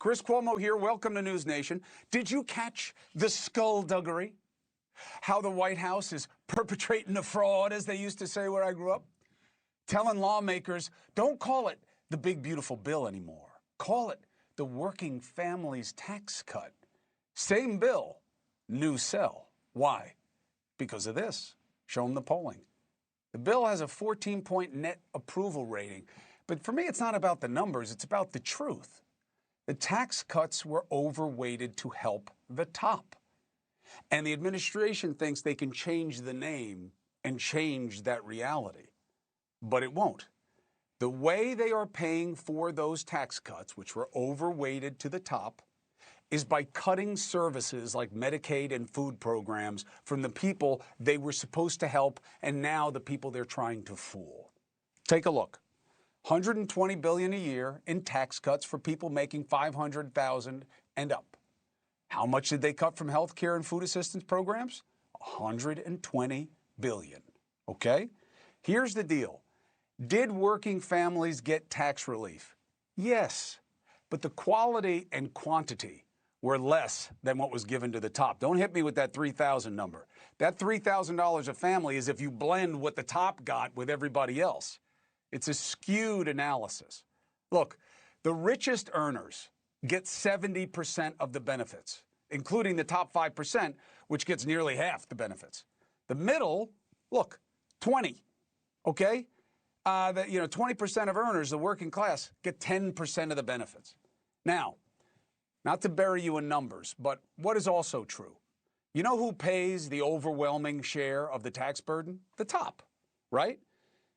Chris Cuomo here. Welcome to NewsNation. Did you catch the skullduggery? How the White House is perpetrating a fraud, as they used to say where I grew up? Telling lawmakers, don't call it the big beautiful bill anymore. Call it the working families tax cut. Same bill, new cell. Why? Because of this. Show them the polling. The bill has a 14-point net approval rating. But for me, it's not about the numbers. It's about the truth. The tax cuts were overweighted to help the top. And the administration thinks they can change the name and change that reality. But it won't. The way they are paying for those tax cuts, which were overweighted to the top, is by cutting services like Medicaid and food programs from the people they were supposed to help and now the people they're trying to fool. Take a look. $120 billion a year in tax cuts for people making $500,000 and up. How much did they cut from health care and food assistance programs? $120 billion. Okay? Here's the deal. Did working families get tax relief? Yes, but the quality and quantity were less than what was given to the top. Don't hit me with that $3,000 number. That $3,000 a family is if you blend what the top got with everybody else. It's a skewed analysis. Look, the richest earners get 70% of the benefits, including the top 5%, which gets nearly half the benefits. The middle, look, 20, okay? 20% of earners, the working class, get 10% of the benefits. Now, not to bury you in numbers, but what is also true? You know who pays the overwhelming share of the tax burden? The top, right?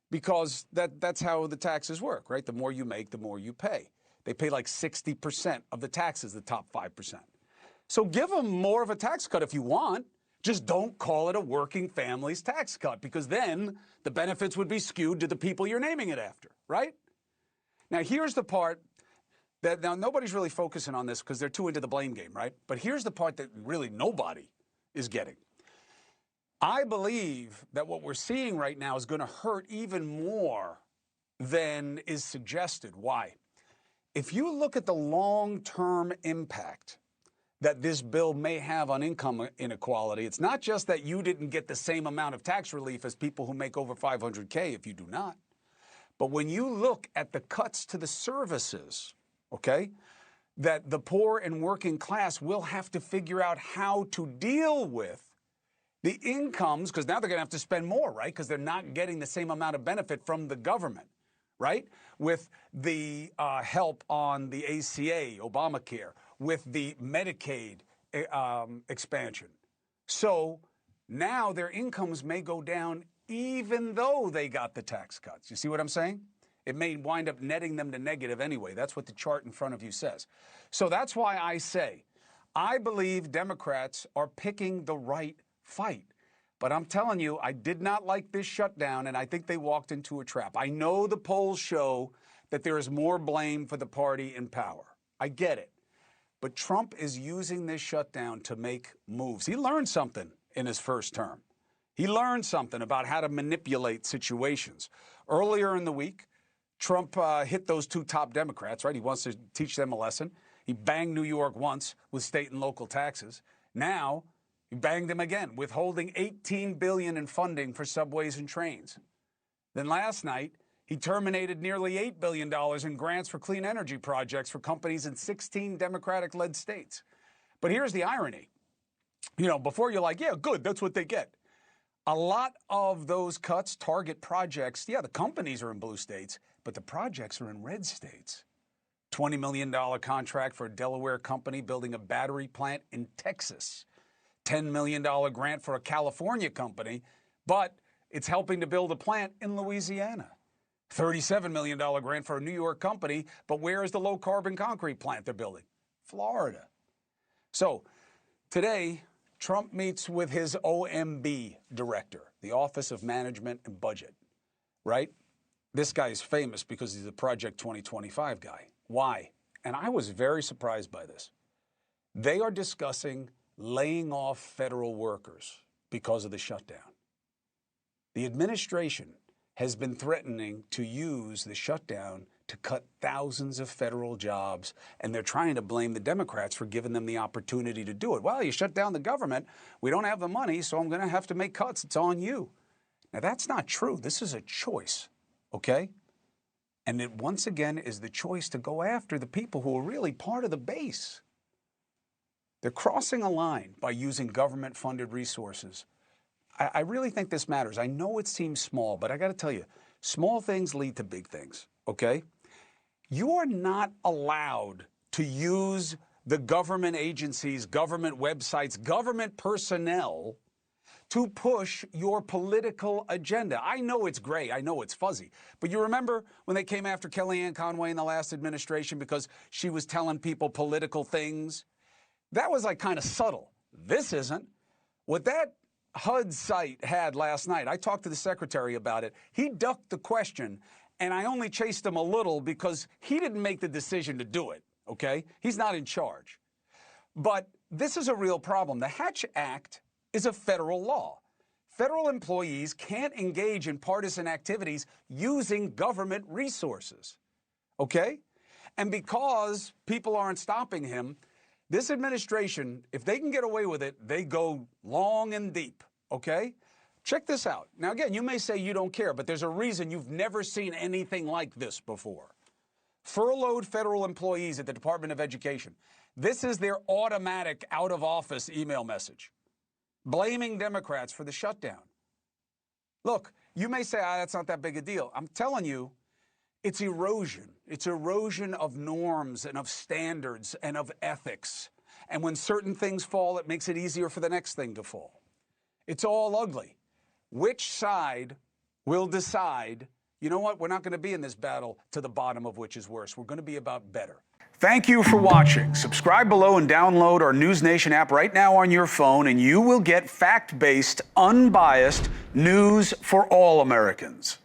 Because that's how the taxes work, right? The more you make, the more you pay. They pay like 60% of the taxes, the top 5%. So give them more of a tax cut if you want. Just don't call it a working family's tax cut, because then the benefits would be skewed to the people you're naming it after, right? Now, here's the part that now nobody's really focusing on this because they're too into the blame game, right? But here's the part that really nobody is getting. I believe that what we're seeing right now is going to hurt even more than is suggested. Why? If you look at the long-term impact that this bill may have on income inequality, it's not just that you didn't get the same amount of tax relief as people who make over $500K if you do not. But when you look at the cuts to the services, okay, that the poor and working class will have to figure out how to deal with the incomes, because now they're going to have to spend more, right? Because they're not getting the same amount of benefit from the government, right? With the help on the ACA, Obamacare, with the Medicaid expansion. So now their incomes may go down even though they got the tax cuts. You see what I'm saying? It may wind up netting them to negative anyway. That's what the chart in front of you says. So that's why I say I believe Democrats are picking the right fight. But I'm telling you, I did not like this shutdown, and I think they walked into a trap. I know the polls show that there is more blame for the party in power. I get it. But Trump is using this shutdown to make moves. He learned something in his first term. He learned something about how to manipulate situations. Earlier in the week, Trump hit those two top Democrats, right? He wants to teach them a lesson. He banged New York once with state and local taxes. Now, he banged them again, withholding $18 billion in funding for subways and trains. Then last night, he terminated nearly $8 billion in grants for clean energy projects for companies in 16 Democratic-led states. But here's the irony. You know, before you're like, yeah, good, that's what they get. A lot of those cuts target projects. Yeah, the companies are in blue states, but the projects are in red states. $20 million contract for a Delaware company building a battery plant in Texas. $10 million grant for a California company, but it's helping to build a plant in Louisiana. $37 million grant for a New York company, but where is the low-carbon concrete plant they're building? Florida. So today, Trump meets with his OMB director, the Office of Management and Budget, right? This guy is famous because he's the Project 2025 guy. Why? And I was very surprised by this. They are discussing laying off federal workers because of the shutdown. The administration has been threatening to use the shutdown to cut thousands of federal jobs, and they're trying to blame the Democrats for giving them the opportunity to do it. Well, you shut down the government. We don't have the money, so I'm going to have to make cuts. It's on you. Now, that's not true. This is a choice, okay? And it, once again, is the choice to go after the people who are really part of the base. They're crossing a line by using government-funded resources. I really think this matters. I know it seems small, but I got to tell you, small things lead to big things, okay? You are not allowed to use the government agencies, government websites, government personnel to push your political agenda. I know it's gray, I know it's fuzzy, but you remember when they came after Kellyanne Conway in the last administration because she was telling people political things? That was like kind of subtle. This isn't. What that HUD site had last night, I talked to the secretary about it. He ducked the question, and I only chased him a little because he didn't make the decision to do it, okay? He's not in charge. But this is a real problem. The Hatch Act is a federal law. Federal employees can't engage in partisan activities using government resources, okay? And because people aren't stopping him, this administration, if they can get away with it, they go long and deep, okay? Check this out. Now, again, you may say you don't care, but there's a reason you've never seen anything like this before. Furloughed federal employees at the Department of Education. This is their automatic out-of-office email message, blaming Democrats for the shutdown. Look, you may say, that's not that big a deal. I'm telling you, it's erosion. It's erosion of norms and of standards and of ethics. And when certain things fall, it makes it easier for the next thing to fall. It's all ugly. Which side will decide, you know what, we're not going to be in this battle to the bottom of which is worse. We're going to be about better. Thank you for watching. Subscribe below and download our NewsNation app right now on your phone, and you will get fact-based, unbiased news for all Americans.